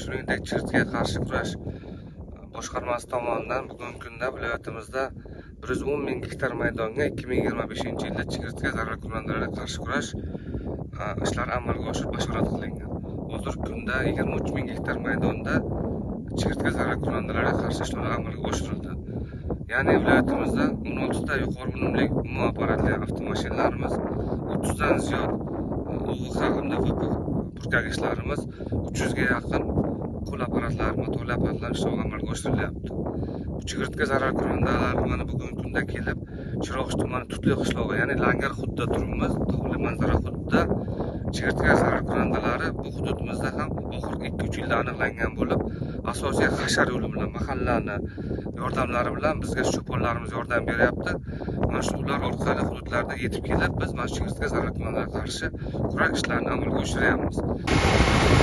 shuningdek chigirtkaga qarshi kurash boshqarmasi tomonidan bugungi kunda viloyatimizda 110 ming gektar maydonga 2025-yilda chigirtka zararkunandalarga qarshi kurash ishlari amalga oshirib bashorat qilingan. Hozirgi kunda 23 ming gektar maydonda chigirtka zararkunandalarga qarshi ishlar amalga oshirildi. Ya'ni viloyatimizda 16 ta yuqori unumli umumiy apparatli avtomashinalarimiz, 30 dan ziyod OVX hamda VP purkagichlarimiz, 300 ga yaqin qo'l apparatlar, motorli apparatlar ishlari amalga oshirilyapti. Bu chigirtka zararkunandalar mana bugungi kunda kelib Chiroqchi tumani Tutli qishlog'i, ya'ni Langar hududida turibmiz. Tog'li manzara hududida chigirtka zararkunandalari bu hududimizda ham oxirgi 2-3 yilda aniqlangan bo'lib, asosiy hashar yo'li bilan mahallani yordamlari bilan bizga cho'ponlarimiz yordam beryapti. Mana shu ular orqali hududlarda yetib kelib, biz mana chigirtka zararkunandalarga qarshi kurak ishlarini amalga oshiryapmiz.